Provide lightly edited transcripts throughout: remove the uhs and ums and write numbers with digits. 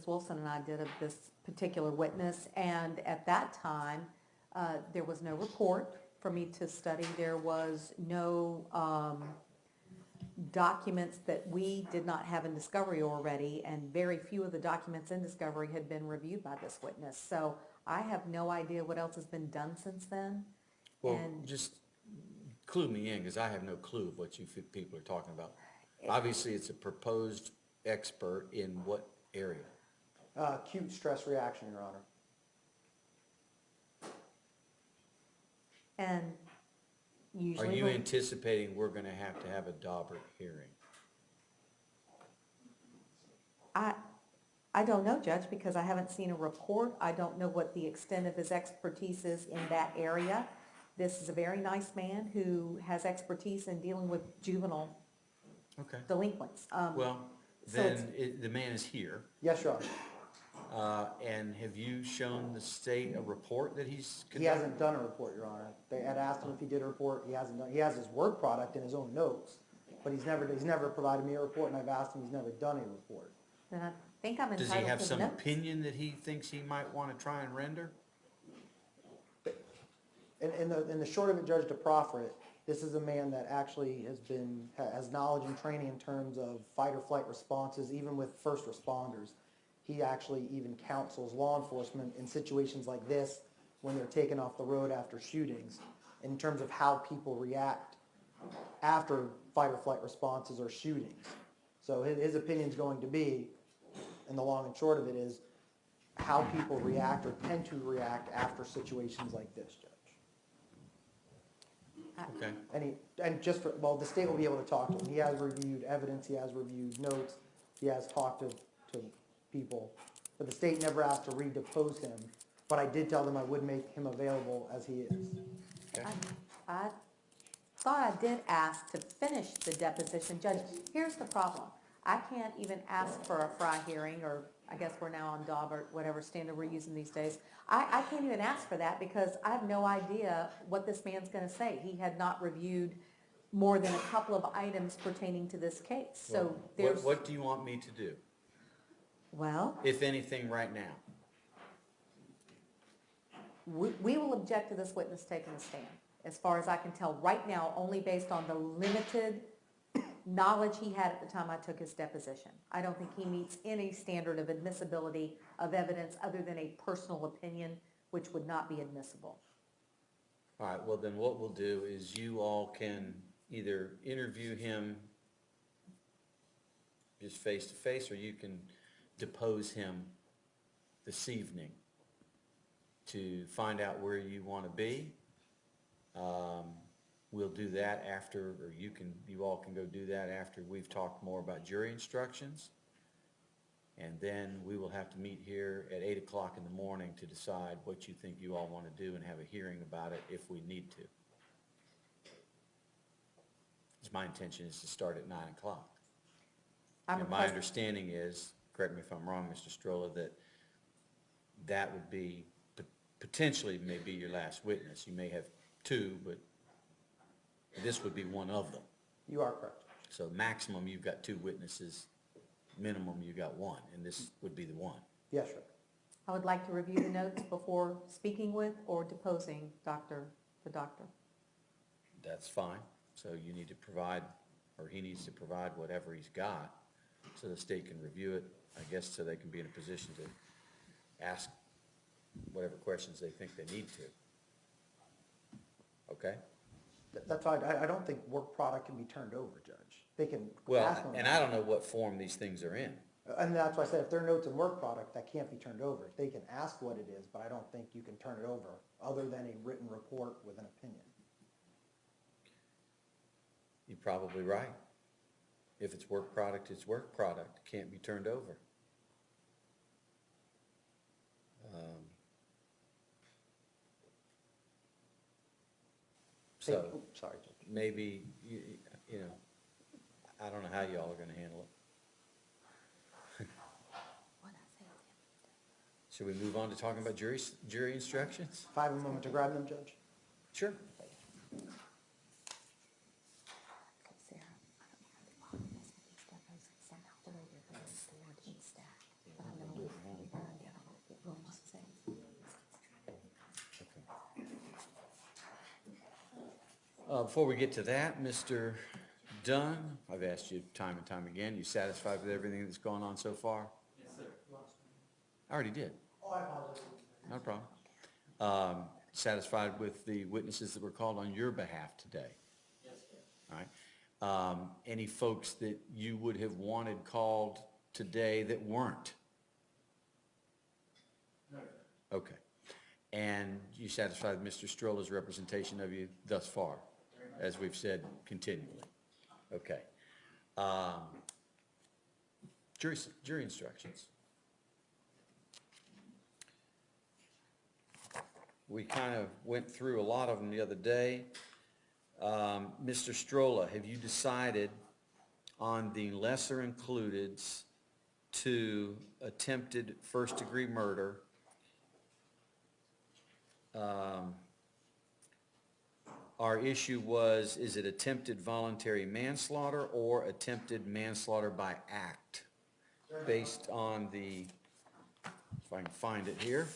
Wilson and I did of this particular witness, and at that time, there was no report for me to study. There was no documents that we did not have in discovery already, and very few of the documents in discovery had been reviewed by this witness. So I have no idea what else has been done since then. Well, And just clue me in, because I have no clue of what you people are talking about. Obviously, it's a proposed expert in what area? Acute stress reaction, Your Honor. and Are usually you anticipating we're going to have a Daubert hearing? I don't know, Judge, because I haven't seen a report. I don't know what the extent of his expertise is in that area. This is a very nice man who has expertise in dealing with juvenile Okay. delinquents. Well, so then the man is here. Yes, Your Honor. And have you shown the state a report that he's conducted? He hasn't done a report, Your Honor. They had asked him if he did a report. He hasn't done. He has his work product in his own notes, but he's never provided me a report, and I've asked him. He's never done a report. then I think I'm entitled to Does he have the some notes. opinion that he thinks he might want to try and render? In the short of it, Judge, to proffer it, this is a man that actually has knowledge and training in terms of fight or flight responses, even with first responders. He actually even counsels law enforcement in situations like this when they're taken off the road after shootings, in terms of how people react after fight or flight responses or shootings. So his opinion is going to be, and the long and short of it is, how people react or tend to react after situations like this, Judge. Okay. And just for, well, the state will be able to talk to him. He has reviewed evidence, he has reviewed notes, he has talked to people, but the state never asked to redepose him. But I did tell them I would make him available as he is. Okay. I thought I did ask to finish the deposition. Judge, here's the problem. I can't even ask for a Fry hearing, or I guess we're now on Daubert, whatever standard we're using these days. I can't even ask for that because I have no idea what this man's going to say. He had not reviewed more than a couple of items pertaining to this case. So Well, there's... what do you want me to do, Well, if anything, right now? we will object to this witness taking a stand. As far as I can tell right now, only based on the limited knowledge he had at the time I took his deposition. I don't think he meets any standard of admissibility of evidence other than a personal opinion, which would not be admissible. All right, well then what we'll do is you all can either interview him just face to face, or you can depose him this evening to find out where you want to be. We'll do that after, or you all can go do that after we've talked more about jury instructions. And then we will have to meet here at 8 o'clock in the morning to decide what you think you all want to do and have a hearing about it if we need to. Because my intention is to start at 9 o'clock. And my understanding is, correct me if I'm wrong, Mr. Strolla, that would be potentially maybe your last witness. You may have two, but this would be one of them. You are correct. So maximum, you've got two witnesses. Minimum, you got one, and this would be the one. Yes, sir. I would like to review the notes before speaking with or deposing the doctor. That's fine. So you need to provide, or he needs to provide whatever he's got so the state can review it, I guess, so they can be in a position to ask whatever questions they think they need to. Okay? That's why I don't think work product can be turned over, Judge. They can Well, ask them. and I don't know what form these things are in. And that's why I said if they're notes and work product, that can't be turned over. They can ask what it is, but I don't think you can turn it over other than a written report with an opinion. You're probably right. If it's work product, it's work product. It can't be turned over. So Sorry, Judge. maybe, you know, I don't know how y'all are going to handle it. Should we move on to talking about jury instructions? If I have a moment to grab them, Judge. Sure. Before we get to that, Mr. Dunn, I've asked you time and time again, you satisfied with everything that's gone on so far? Yes, sir. I already did, Oh, I apologize. no problem. Satisfied with the witnesses that were called on your behalf today? Yes, sir. All right. Any folks that you would have wanted called today that weren't? No, sir. Okay. And you satisfied with Mr. Strolla's representation of you thus far, as we've said continually? Okay. Jury instructions. We kind of went through a lot of them the other day. Mr. Strolla, have you decided on the lesser includeds to attempted first-degree murder, our issue was, is it attempted voluntary manslaughter or attempted manslaughter by act? Based on the, if I can find it here,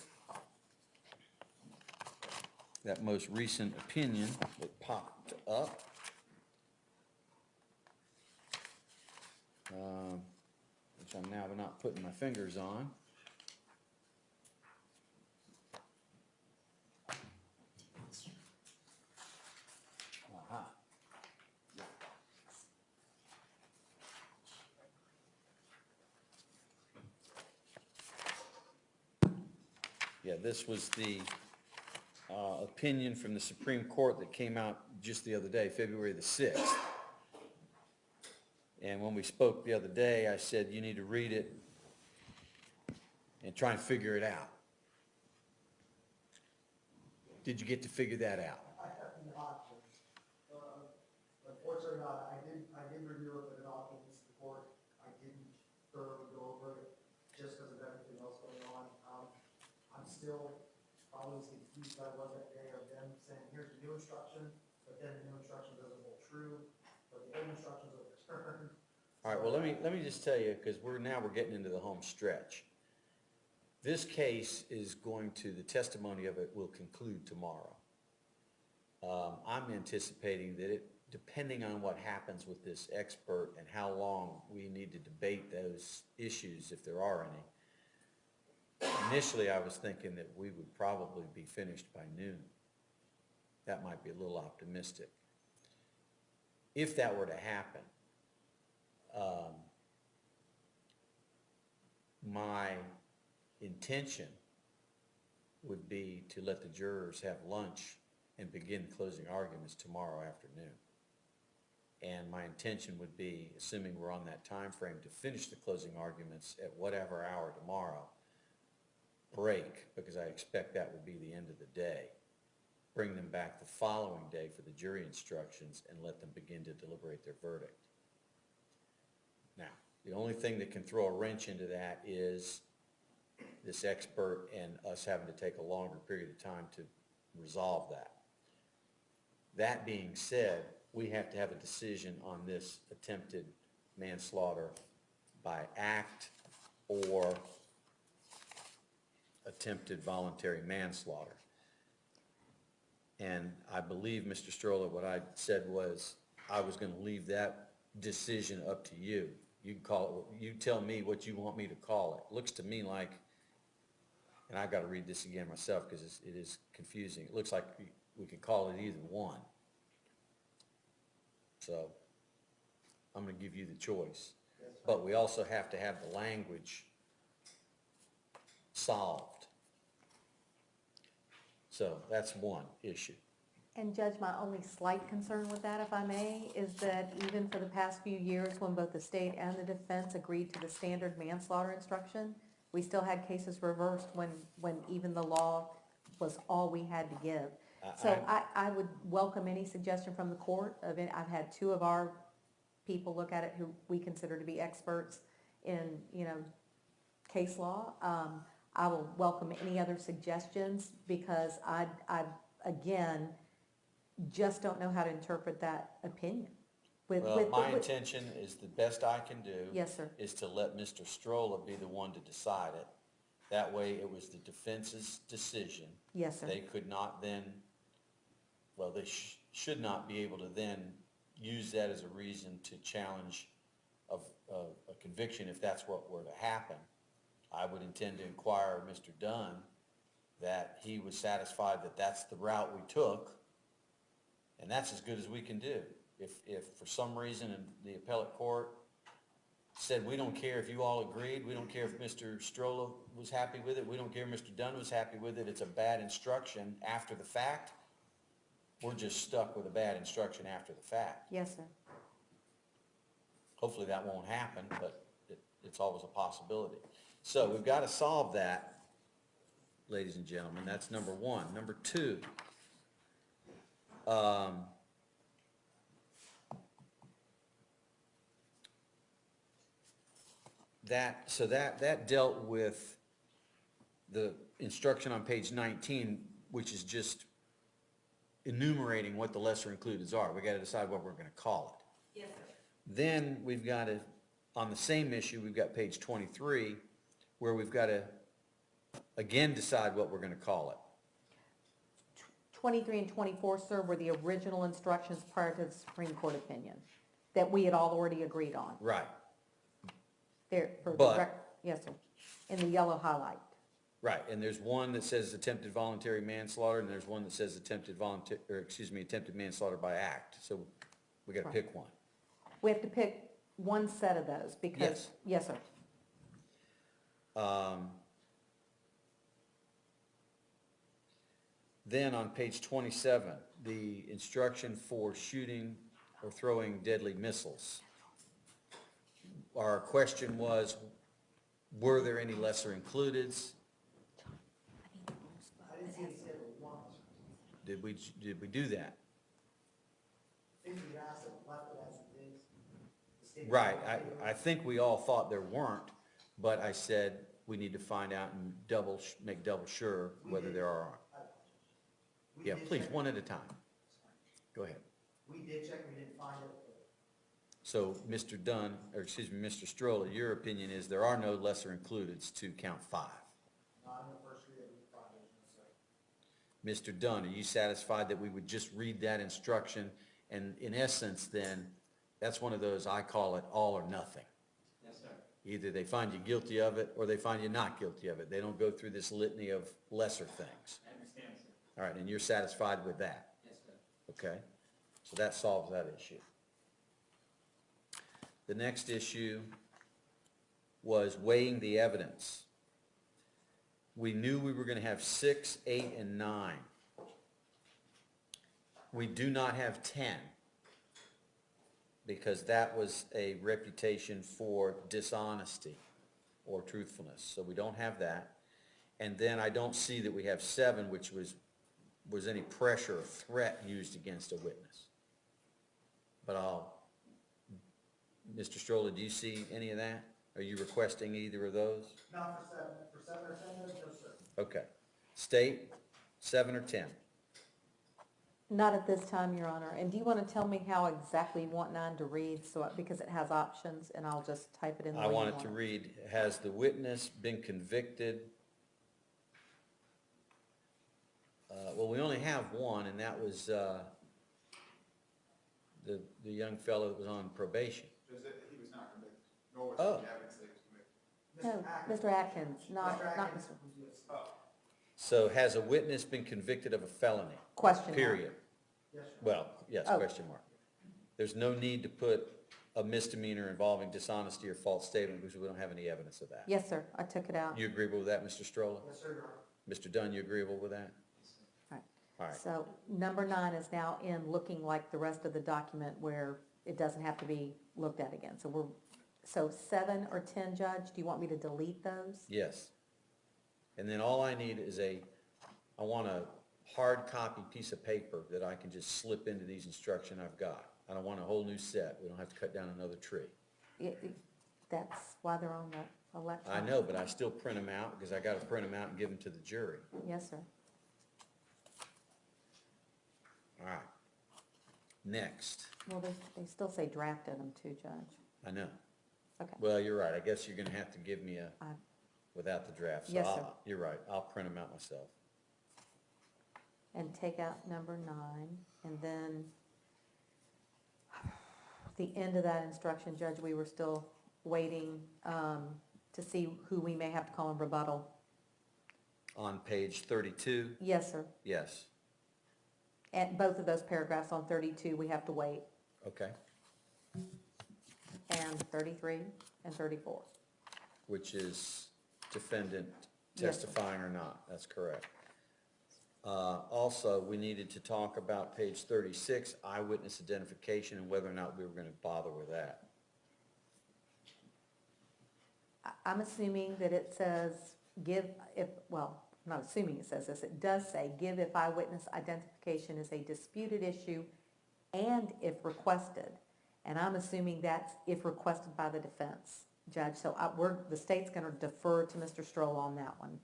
that most recent opinion that popped up. Which I'm now not putting my fingers on. Aha. Yeah, this was the opinion from the Supreme Court that came out just the other day, February the 6th. And when we spoke the other day, I said, you need to read it and try and figure it out. Did you get to figure that out? I have not, unfortunately not. I did review it, but not in this report. I didn't thoroughly go over it just because of everything else going on. I'm still probably as confused as I was that day of them saying, here's the new instruction, but then the new instruction doesn't hold true, but the old instructions are returned. All right, well, let me just tell you, because we're getting into the home stretch. This case is the testimony of it will conclude tomorrow. I'm anticipating that depending on what happens with this expert and how long we need to debate those issues, if there are any, initially I was thinking that we would probably be finished by noon. That might be a little optimistic. If that were to happen, my intention would be to let the jurors have lunch and begin closing arguments tomorrow afternoon. And my intention would be, assuming we're on that time frame, to finish the closing arguments at whatever hour tomorrow, break, because I expect that will be the end of the day, bring them back the following day for the jury instructions and let them begin to deliberate their verdict. Now, the only thing that can throw a wrench into that is this expert and us having to take a longer period of time to resolve that. That being said, we have to have a decision on this attempted manslaughter by act or attempted voluntary manslaughter. And I believe, Mr. Stroller, what I said was I was going to leave that decision up to you. You can call it, you tell me what you want me to call it. Looks to me like, and I've got to read this again myself because it is confusing. It looks like we could call it either one. So I'm going to give you the choice. But we also have to have the language solved. So that's one issue. And Judge, my only slight concern with that, if I may, is that even for the past few years, when both the state and the defense agreed to the standard manslaughter instruction, we still had cases reversed when even the law was all we had to give. So I would welcome any suggestion from the court. I've had two of our people look at it who we consider to be experts in, case law. I will welcome any other suggestions because I again, just don't know how to interpret that opinion. My intention is the best I can do. Yes, sir. Is to let Mr. Stroller be the one to decide it. That way it was the defense's decision. Yes, sir. They could not then, well, they should not be able to then use that as a reason to challenge a conviction if that's what were to happen. I would intend to inquire of Mr. Dunn that he was satisfied that that's the route we took, and that's as good as we can do. If for some reason in the appellate court said, we don't care if you all agreed, we don't care if Mr. Strolla was happy with it, we don't care if Mr. Dunn was happy with it, it's a bad instruction after the fact, we're just stuck with a bad instruction after the fact. Yes, sir. Hopefully that won't happen, but it's always a possibility. So we've got to solve that, ladies and gentlemen. That's number one. Number two, that dealt with the instruction on page 19, which is just enumerating what the lesser includeds are. We got to decide what we're going to call it. Yes, sir. Then we've got to, on the same issue, we've got page 23, where we've got to again decide what we're going to call it. 23 and 24, sir, were the original instructions prior to the Supreme Court opinion that we had already agreed on. Right. There, for the But- yes, sir, in the yellow highlight. Right, and there's one that says attempted voluntary manslaughter, and there's one that says attempted manslaughter by act. So we got to Right. pick one. We have to pick one set of those because, yes, sir. Then on page 27, the instruction for shooting or throwing deadly missiles. Our question was, were there any lesser includeds? I didn't see it said one. Did we do that? I think we asked it, left it as it is. The state- Right, I think we all thought there weren't, but I said we need to find out and make double sure whether there are. We Yeah, did please, check. one at a time. Go ahead. We did check, we didn't find it. So, Mr. Dunn, or excuse me, Mr. Stroller, your opinion is there are no lesser includeds to count 5. Not in the first read that we found, sir. Mr. Dunn, are you satisfied that we would just read that instruction? And in essence, then, that's one of those, I call it all or nothing. Yes, sir. Either they find you guilty of it, or they find you not guilty of it. They don't go through this litany of lesser things. I understand, sir. All right, and you're satisfied with that? Yes, sir. Okay, so that solves that issue. The next issue was weighing the evidence. We knew we were going to have 6, 8, and 9. We do not have 10 because that was a reputation for dishonesty or truthfulness. So we don't have that. And then I don't see that we have 7, which was any pressure or threat used against a witness. But Mr. Stroller, do you see any of that? Are you requesting either of those? Not for 7 or 10, no, sir. Okay. State, 7 or 10? Not at this time, Your Honor. And do you want to tell me how exactly you want 9 to read? So, because it has options, and I'll just type it in the way I you want it to read, has the witness been convicted? Well, we only have one, and that was the young fellow that was on probation. He was not convicted, nor was Oh. any evidence that he was convicted. No, Mr. Atkins, not Mr. Mr. Atkins. So has a witness been convicted of a felony? Question mark. Period. Yes, sir. Well, yes, Oh. question mark. There's no need to put a misdemeanor involving dishonesty or false statement because we don't have any evidence of that. Yes, sir, I took it out. You agreeable with that, Mr. Stroller? Yes, sir, Your Honor. Mr. Dunn, you agreeable with that? Right. All right. So number 9 is now in looking like the rest of the document where it doesn't have to be looked at again. So 7 or 10, Judge, do you want me to delete those? Yes. And then all I need is I want a hard copy piece of paper that I can just slip into these instructions I've got. I don't want a whole new set. We don't have to cut down another tree. That's why they're on the electronic. I know, but I still print them out because I got to print them out and give them to the jury. Yes, sir. All right. Next. Well, they still say drafted them too, Judge. I know. Okay. Well, you're right. I guess you're going to have to give me without the draft. So Yes, sir. You're right. I'll print them out myself. and take out number 9, and then the end of that instruction, Judge, we were still waiting to see who we may have to call in rebuttal. On page 32, Yes, sir. yes, And both of those paragraphs on 32, we have to wait, okay, and 33 and 34. which is defendant Yes, sir. testifying or not, that's correct. Also, we needed to talk about page 36, eyewitness identification, and whether or not we were gonna bother with that. I'm assuming that it says give if, well, I'm not assuming it says this, it does say give if eyewitness identification is a disputed issue and if requested. And I'm assuming that's if requested by the defense, Judge. So the state's gonna defer to Mr. Stroll on that one.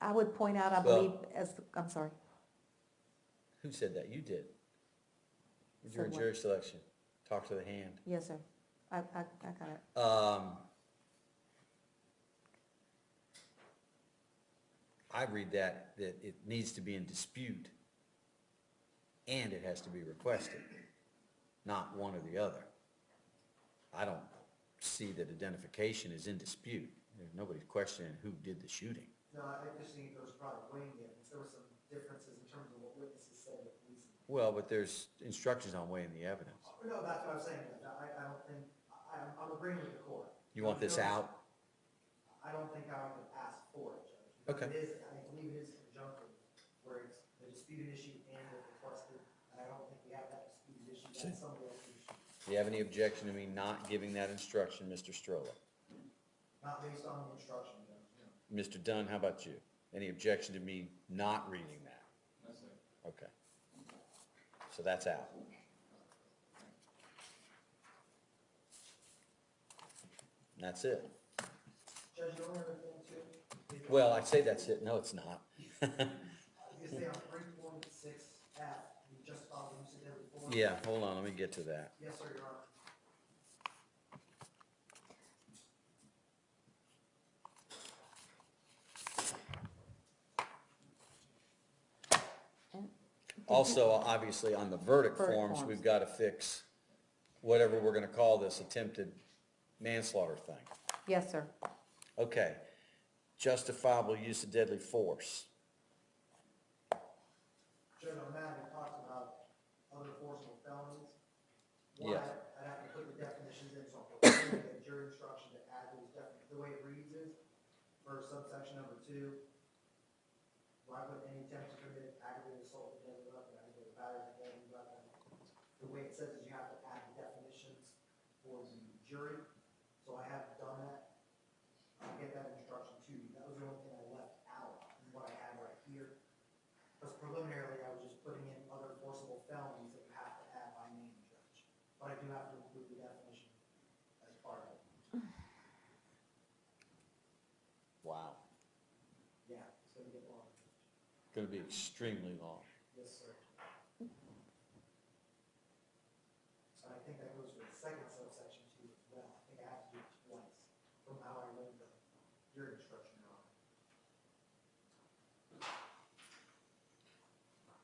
I would point out, I Well- believe, I'm sorry. Who said that? You did. Said During what? jury selection, talk to the hand. Yes, sir. I got it. I read that it needs to be in dispute and it has to be requested, not one or the other. I don't see that identification is in dispute. There's nobody questioning who did the shooting. No, I just think there was probably weighing difference. There were some differences in terms of what witnesses said at police. Well, but there's instructions on weighing the evidence. No, that's what I'm saying. I don't think, I'm agreeing with the court. You want this out? I don't think I would ask for it, Judge. Because Okay. It is, I believe it is conjunctive, where it's the disputed issue and the requested, and I don't think we have that disputed issue. That's somebody else's issue. Do you have any objection to me not giving that instruction, Mr. Stroller? Not based on the instruction, Judge, no. Mr. Dunn, how about you? Any objection to me not reading that? That's it. Okay. So that's out. And that's it. Judge, the only other thing too. is- Well, I say that's it. No, it's not. You say on 3.6F, you just filed the use of deadly force? Yeah, hold on, let me get to that. Yes, sir, Your Honor. Also, obviously, on the verdict Verdict forms, forms. we've got to fix whatever we're gonna call this attempted manslaughter thing. Yes, sir. Okay, justifiable use of deadly force. Judge, on that, it talks about other forcible felonies. Yes. I'd have to put the definitions in, so I'm preparing the jury instruction to add those the way it reads is, for subsection number 2, where I put any attempt to commit aggravated assault with deadly weapon, aggravated battery with deadly weapon. The way it says is you have to add the definitions for the jury, so I have done that. I'll get that instruction to you. That was the only thing I left out, is what I had right here. Because preliminarily, I was just putting in other forcible felonies that you have to add by name, Judge. But I do have to include the definition as part of it. Wow, Yeah, it's gonna get long. gonna be extremely long. Yes, sir. And I think that goes for the second subsection too as well. I think I have to do it twice from how I read the jury instruction on.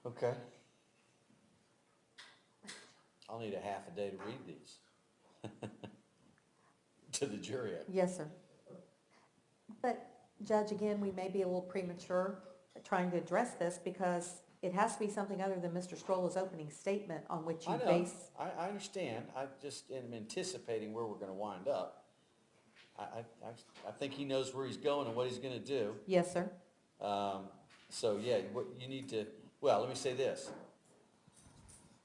Okay. I'll need a half a day to read these. To the jury. Yes, sir. But Judge, again, we may be a little premature at trying to address this because it has to be something other than Mr. Stroll's opening statement on which you I know, base. I understand, I just am anticipating where we're gonna wind up. I think he knows where he's going and what he's gonna do. Yes, sir. So, yeah, what you need to, well, let me say this.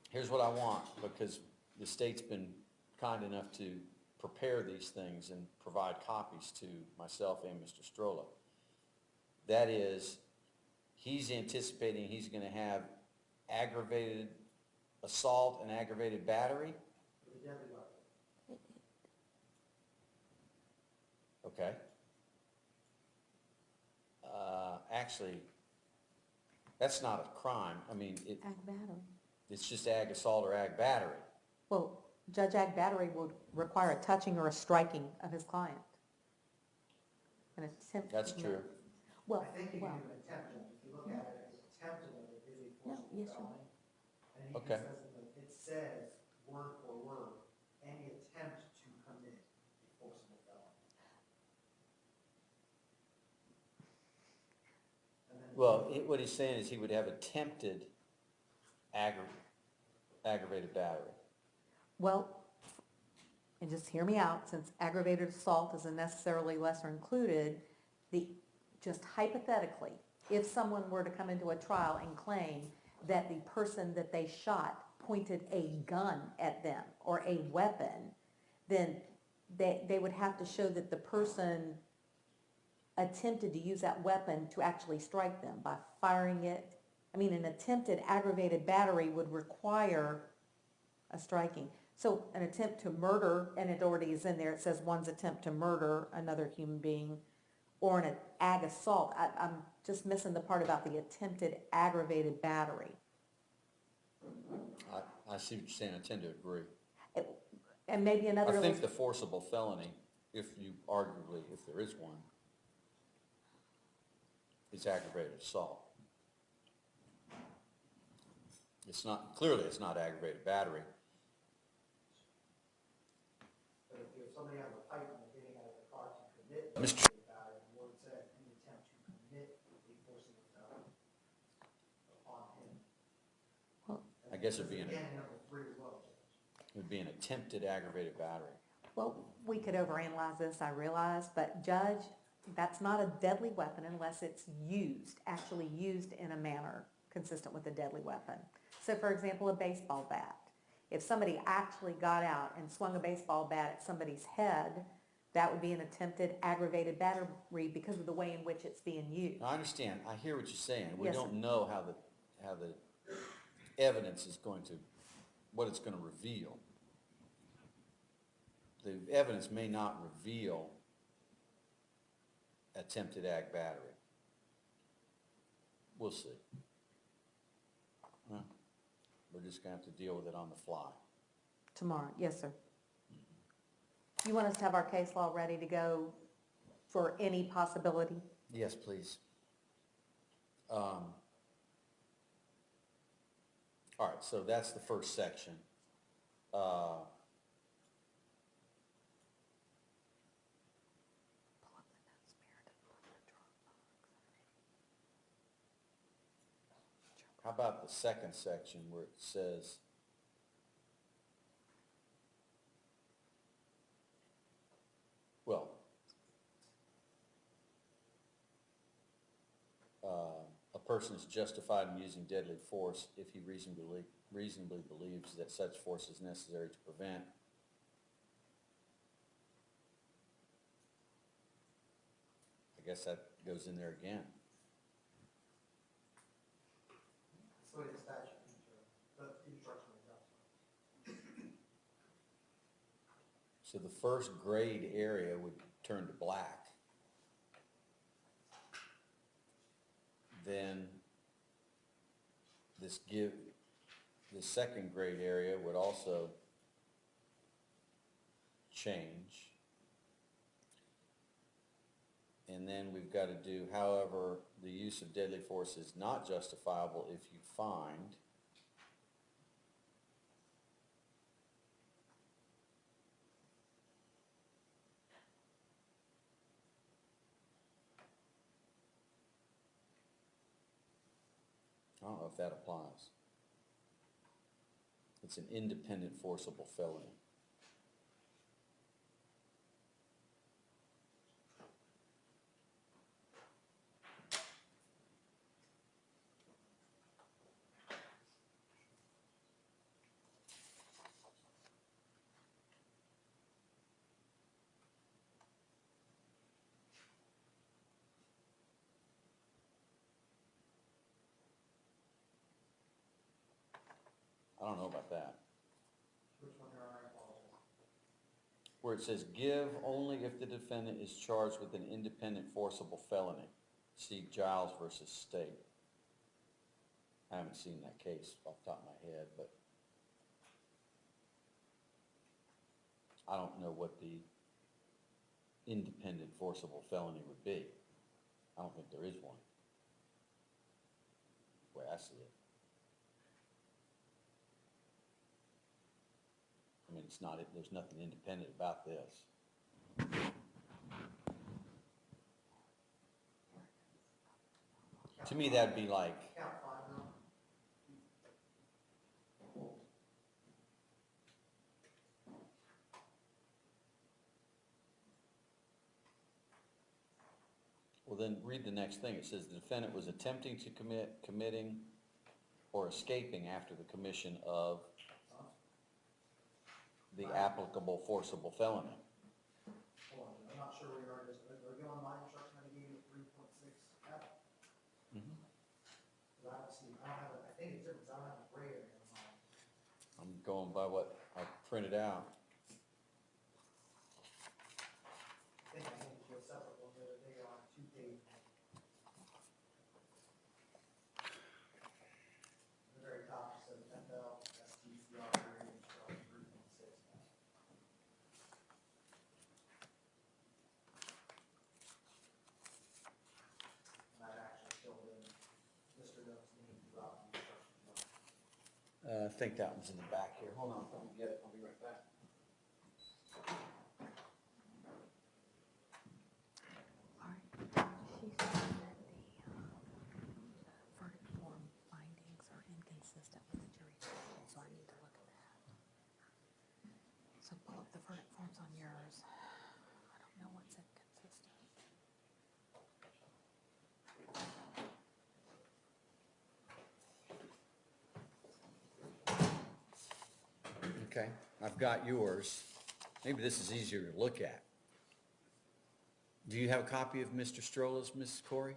Here's what I want, because the state's been kind enough to prepare these things and provide copies to myself and Mr. Stroller. That is, he's anticipating he's gonna have aggravated assault and aggravated battery. For the deadly weapon. Okay. Actually, that's not a crime. I mean, Ag battery. it's just ag assault or ag battery. Well, Judge, ag battery would require a touching or a striking of his client. An attempt. to That's commit- true. Well, I think you well, can do an attempt, Judge. If you look at it, as attempted of it is a No, forcible yes, sir. felony. And it Okay. says, it says, word for word, any attempt to commit a forcible felony. And then- Well, what he's saying is he would have attempted aggravated battery. well, and just hear me out, since aggravated assault isn't necessarily lesser included, just hypothetically, if someone were to come into a trial and claim that the person that they shot pointed a gun at them or a weapon, then they would have to show that the person attempted to use that weapon to actually strike them by firing it. I mean, an attempted aggravated battery would require a striking. So an attempt to murder, and it already is in there, it says one's attempt to murder another human being, or an ag assault. I'm just missing the part about the attempted aggravated battery. I see what you're saying, I tend to agree. And maybe another. I think the forcible felony, if there is one, is aggravated assault. Clearly it's not aggravated battery. But if somebody has a pipe and they're getting out of the car to commit Mr. aggravated battery, the word says any attempt to commit a forcible felony upon him. Well, I guess it'd be Again, number 3 as well, Judge. It would be an attempted aggravated battery. well, we could overanalyze this, I realize, but Judge, that's not a deadly weapon unless it's actually used in a manner consistent with a deadly weapon. So for example, a baseball bat. If somebody actually got out and swung a baseball bat at somebody's head, that would be an attempted aggravated battery because of the way in which it's being used. Now, I understand, I hear what you're saying. We Yes, don't sir. know how the evidence is what it's going to reveal. The evidence may not reveal attempted ag battery. We'll see. Well, we're just going to have to deal with it on the fly. Tomorrow, yes, sir. You want us to have our case law ready to go for any possibility? Yes, please. All right, so that's the first section. How about the second section where it says, well, a person is justified in using deadly force if he reasonably believes that such force is necessary to prevent. I guess that goes in there again. That's the way the statute reads, the instruction is outside. So the first grade area would turn to black. Then the second grade area would also change. And then we've got to do, however, the use of deadly force is not justifiable if you find I don't know if that applies. It's an independent forcible felony. I don't know about that. Which one there are, I apologize. Where it says, give only if the defendant is charged with an independent forcible felony. See Giles versus State. I haven't seen that case off the top of my head, but I don't know what the independent forcible felony would be. I don't think there is one. The way I see it. I mean, it's not, there's nothing independent about this. To me, that'd be like, Count five now. well, then read the next thing. It says the defendant was attempting to committing, or escaping after the commission of the applicable forcible felony. Hold on, I'm not sure where you are, just, are you on my instruction I gave you at 3.6 F? Mhm. Cause I don't see, I don't have, I think it's different, 'cause I don't have a gray area on mine. I'm going by what I printed out. I think I handed you a separate one the other day on a 2-page. The very top, it says FL, STCR, grading instruction 3.6 F. And I've actually filled in Mr. Dunn's name throughout the instructions. I think that one's in the back here. Hold on, let me get it. I'll be right back. All right. She said that the verdict form findings are inconsistent with the jury instructions, so I need to look at that. So pull up the verdict forms on yours. I don't know what's inconsistent. Okay, I've got yours. Maybe this is easier to look at. Do you have a copy of Mr. Strola's, Mrs. Corey?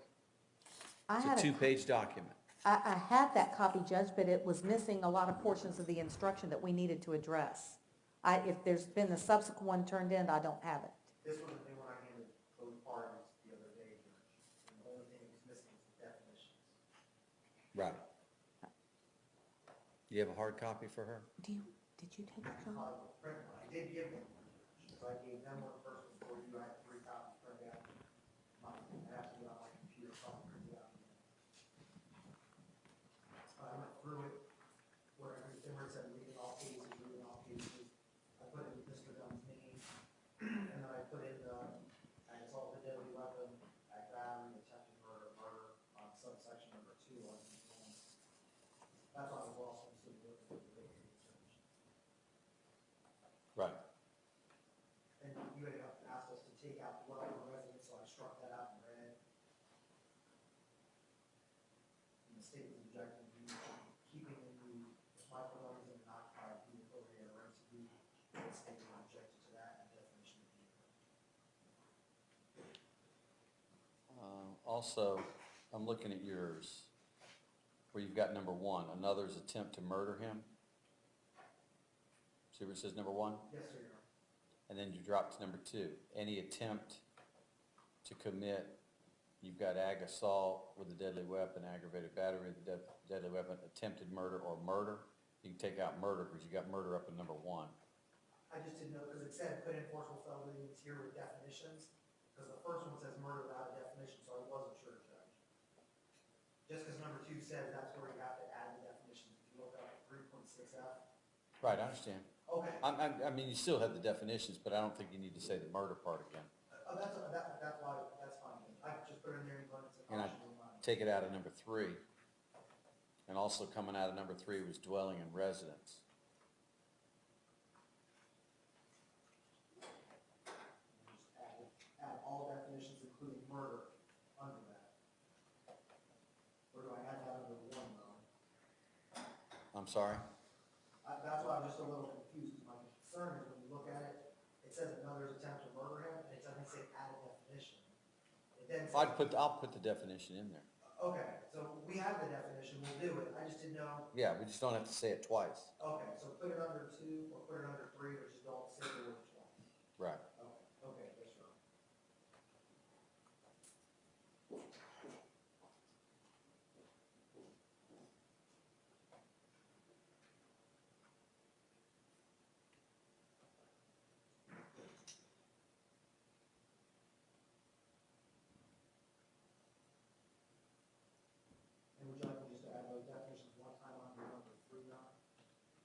I It's had a a, two-page document. I had that copy, Judge, but it was missing a lot of portions of the instruction that we needed to address. If there's been a subsequent one turned in, I don't have it. This was the new one I handed both parties the other day, Judge. And the only thing that was missing was the definitions. Right. You have a hard copy for her? Did you take it, John? Print one. I did give them one, because I gave them one first before you. I had 3 copies printed out. I have to get on my computer, copy printed out. I went through it, where it said reading all cases, reading all cases. I put in Mr. Dunn's name, and then I put in I assault with a deadly weapon, battery, attempted murder, on subsection number 2 on the form. That's why I was also considering looking at the rate research. Right. And you had asked us to take out dwelling residence, so I struck that out in red. And the state was objecting to keeping in the Michael Dunn's in an occupied vehicle area right to be. The state was objected to that and definition of vehicle. Also, I'm looking at yours, where you've got number 1, another's attempt to murder him. See where it says number 1? Yes, sir, Your Honor. And then you drop to number 2, any attempt to commit, you've got ag assault with a deadly weapon, aggravated battery with a deadly weapon, attempted murder or murder. You can take out murder, because you got murder up in number 1. I just didn't know, because it said put in forcible felonies here with definitions, because the first one says murder without a definition, so I wasn't sure, Judge. Just because number 2 says that's where you have to add the definitions, if you look up 3.6F. Right, I understand. Okay, I mean, you still have the definitions, but I don't think you need to say the murder part again. that's why, that's fine, I just put it in there and put it And I take it out of number 3. And also coming out of number 3 was dwelling and residence. Add all definitions, including murder, under that. Or do I add that under 1, though? I'm sorry? That's why I'm just a little confused, because my concern is when you look at it, it says another's attempt to murder him, and it doesn't say add a definition. It then says. I'll put the definition in there. Okay, so we have the definition, we'll do it, I just didn't know, Yeah, we just don't have to say it twice. okay, so put it under 2 or put it under 3, but just don't say the word twice. Right. Okay, yes, sir.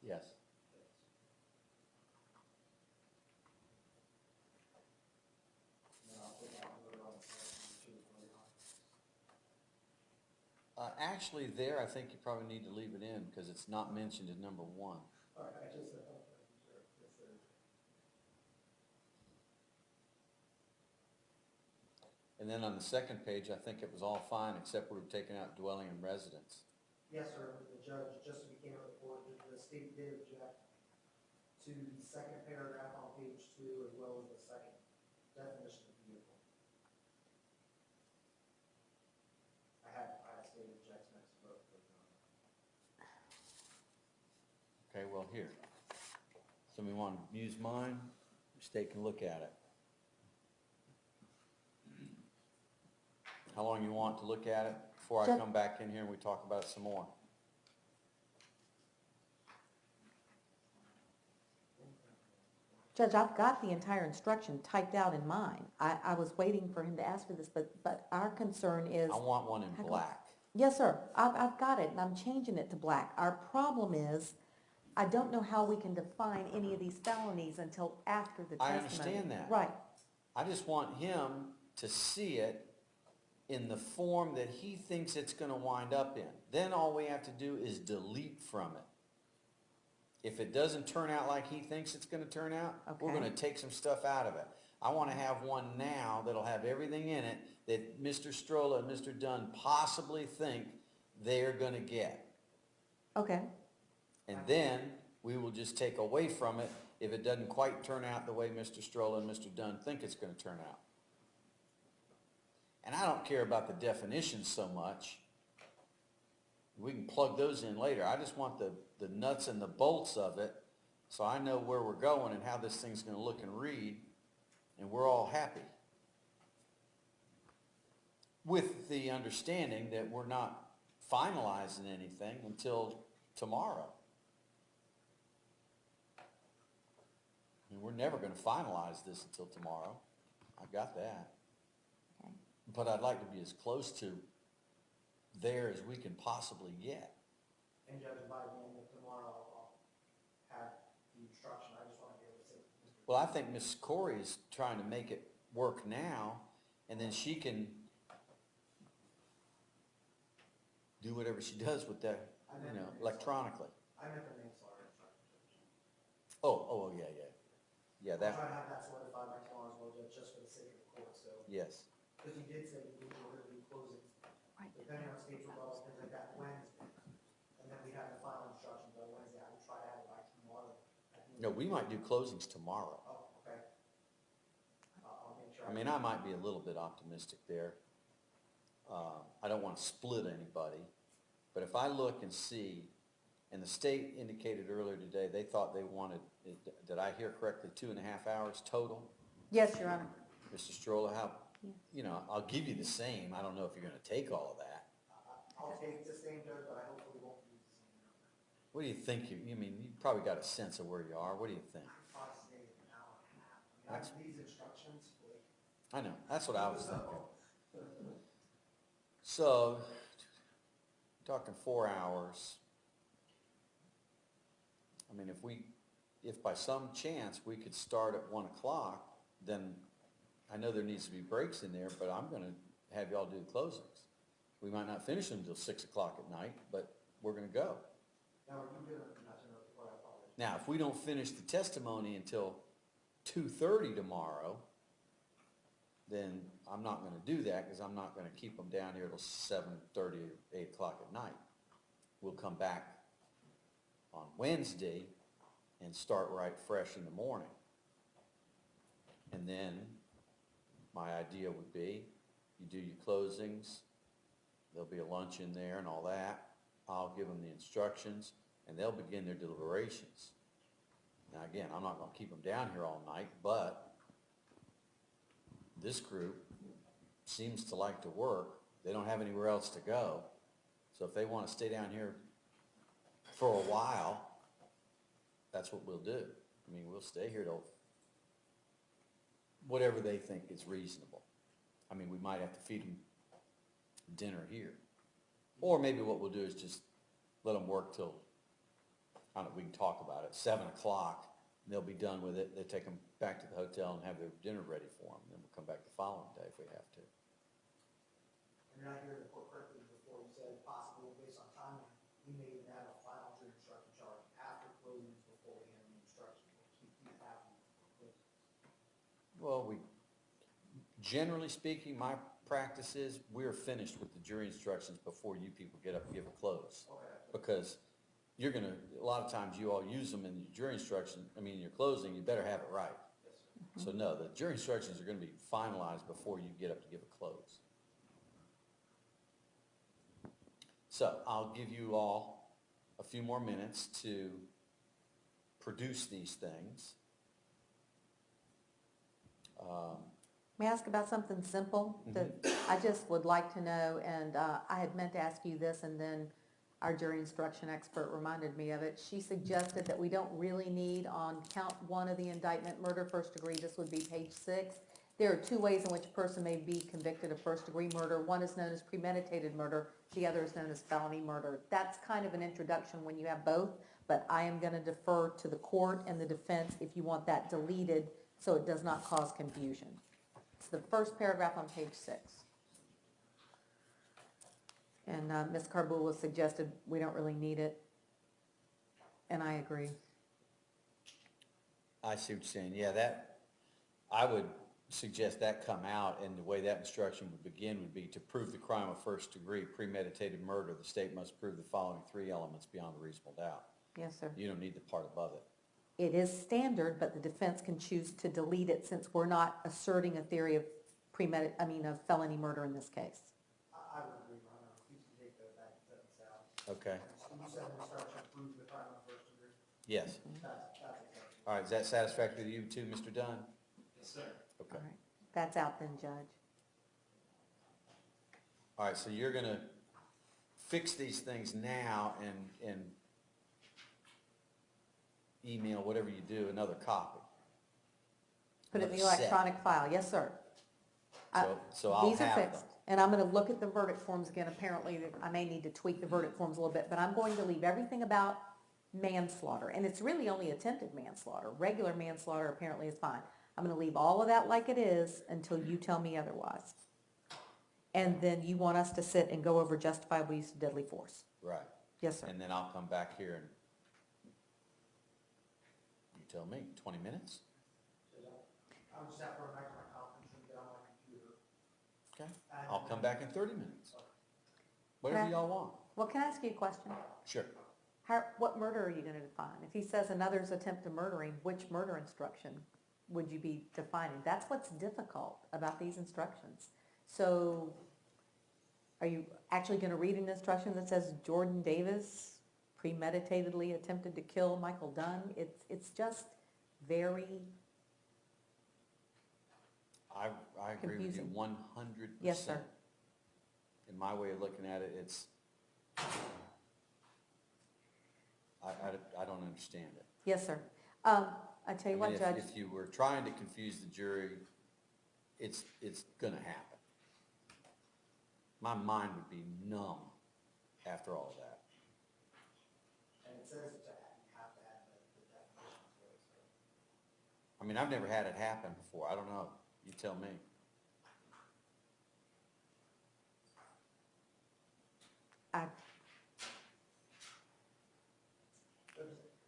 Yes. Actually, there, I think you probably need to leave it in, because it's not mentioned in number 1. All right, I just, sure. And then on the second page, I think it was all fine, except we were taking out dwelling and residence. Yes, sir, the judge, just to be clear with the court, the state did object to the second paragraph on page 2, as well as the second definition of vehicle. I had stated objects next to both of them. Okay, well, here. Somebody want to use mine? The state can look at it. How long you want to look at it before I Judge- come back in here and we talk about it some more? Judge, I've got the entire instruction typed out in mine. I was waiting for him to ask for this, but our concern is. I want one in How come- black. Yes, sir, I've got it, and I'm changing it to black. Our problem is, I don't know how we can define any of these felonies until after the I testimony. understand that. Right, I just want him to see it in the form that he thinks it's gonna wind up in. Then all we have to do is delete from it. If it doesn't turn out like he thinks it's gonna turn out, we're Okay. gonna take some stuff out of it. I wanna have one now that'll have everything in it that Mr. Strolla and Mr. Dunn possibly think they're gonna get. okay, And then we will just take away from it if it doesn't quite turn out the way Mr. Strolla and Mr. Dunn think it's gonna turn out. And I don't care about the definitions so much. We can plug those in later. I just want the nuts and the bolts of it, so I know where we're going and how this thing's gonna look and read, and we're all happy. With the understanding that we're not finalizing anything until tomorrow. I mean, we're never gonna finalize this until tomorrow. I got that. okay. But I'd like to be as close to there as we can possibly get. And Judge, by the end of tomorrow, I'll have the instruction, I just want to be able to say. Well, I think Ms. Corey is trying to make it work now, and then she can do whatever she does with that, electronically. I meant the manslaughter instruction, Judge. Oh, yeah. Yeah, I'll try that, to have that solidified by tomorrow as well, Judge, just for the sake of the court, so. yes. Because you did say we were going to be closing, Right. depending on state's rebuttal, things like that, Wednesday. And then we have the final instructions by Wednesday. I would try to have it by tomorrow. No, we might do closings tomorrow. Oh, okay. I'll make sure. I mean, I might be a little bit optimistic there. I don't want to split anybody, but if I look and see, and the state indicated earlier today, they thought they wanted, did I hear correctly, 2.5 hours total? Yes, Your Honor. Mr. Strolla, how, Yeah. I'll give you the same, I don't know if you're gonna take all of that. I'll take the same, Judge, but I hopefully won't use the same number. What do you think, you mean, you probably got a sense of where you are, what do you think? I'd probably say an hour and a half. I mean, these instructions, like. I know, that's what I was thinking. So, talking 4 hours. I mean, if by some chance we could start at 1 o'clock, then I know there needs to be breaks in there, but I'm gonna have y'all do the closings. We might not finish them until 6 o'clock at night, but we're gonna go. Now, are you gonna, not to interrupt before I apologize. Now, if we don't finish the testimony until 2:30 tomorrow, then I'm not gonna do that, because I'm not gonna keep them down here till 7:30 or 8 o'clock at night. We'll come back on Wednesday and start right fresh in the morning. And then, my idea would be, you do your closings, there'll be a lunch in there and all that. I'll give them the instructions, and they'll begin their deliberations. Now, again, I'm not gonna keep them down here all night, but this group seems to like to work. They don't have anywhere else to go. So if they wanna stay down here for a while, that's what we'll do. I mean, we'll stay here till whatever they think is reasonable. I mean, we might have to feed them dinner here. Or maybe what we'll do is just let them work till I don't know, we can talk about it, 7 o'clock, they'll be done with it, they take them back to the hotel and have their dinner ready for them, then we'll come back the following day if we have to. And you're not hearing the court correctly before, you said possible based on timing, we may even have a final jury instruction charge after closings before we have the instruction. Keep happening before closing. Well, generally speaking, my practice is we're finished with the jury instructions before you people get up and give a close. Okay. Because you're gonna, a lot of times you all use them in your jury instruction, your closing, you better have it right. Yes, sir. So no, the jury instructions are gonna be finalized before you get up to give a close. So I'll give you all a few more minutes to produce these things. May I ask about something simple that I just would like to know, and I had meant to ask you this, and then our jury instruction expert reminded me of it. She suggested that we don't really need on count 1 of the indictment, murder first degree, this would be page 6. There are 2 ways in which a person may be convicted of first degree murder. One is known as premeditated murder, the other is known as felony murder. That's kind of an introduction when you have both, but I am going to defer to the court and the defense if you want that deleted so it does not cause confusion. It's the first paragraph on page 6. And Ms. Carbula suggested we don't really need it, and I agree. I see what you're saying, yeah, that, I would suggest that come out, and the way that instruction would begin would be to prove the crime of first degree premeditated murder, the state must prove the following 3 elements beyond a reasonable doubt. Yes, sir. You don't need the part above it. It is standard, but the defense can choose to delete it since we're not asserting a theory of of felony murder in this case. I would agree, Ron, if you can take that sentence out. Okay, So you said the instruction proved the crime of first degree? yes. That's acceptable. All right, is that satisfactory to you too, Mr. Dunn? Yes, sir. Okay. All right, that's out then, Judge. All right, so you're gonna fix these things now and email, whatever you do, another copy. Put it in the Another set. electronic file, yes, sir. So I'll These are have them. fixed, and I'm gonna look at the verdict forms again. Apparently, I may need to tweak the verdict forms a little bit, but I'm going to leave everything about manslaughter, and it's really only attempted manslaughter. Regular manslaughter apparently is fine. I'm gonna leave all of that like it is until you tell me otherwise. And then you want us to sit and go over justifiable use of deadly force. Right, Yes, sir. and then I'll come back here and you tell me, 20 minutes? I would just have to run back to my conference room, get on my computer. Okay, I'll come back in 30 minutes. Can Whatever I- y'all want. Well, can I ask you a question? Sure. What murder are you gonna define? If he says another's attempt to murdering, which murder instruction would you be defining? That's what's difficult about these instructions. So, are you actually gonna read an instruction that says Jordan Davis premeditatedly attempted to kill Michael Dunn? It's just very, I agree with you Confusing. 100%. Yes, sir. In my way of looking at it, I don't understand it. yes, sir. I tell you what, Judge, If you were trying to confuse the jury, it's gonna happen. My mind would be numb after all of that. And it says that you have to add the definition to it, so. I've never had it happen before. I don't know. You tell me.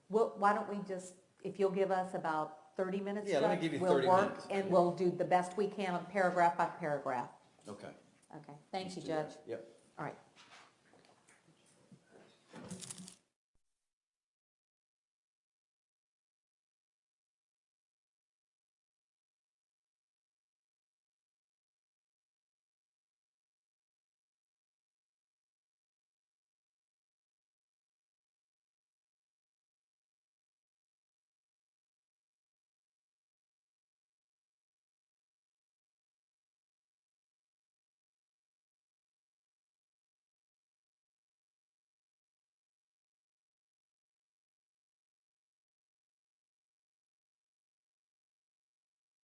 well, why don't we just, if you'll give us about 30 minutes, Yeah, let me Judge, give you we'll 30 work, minutes. and we'll do the best we can on paragraph by paragraph. Okay. Okay, thank Let's you, do that. Judge. Yep. All right.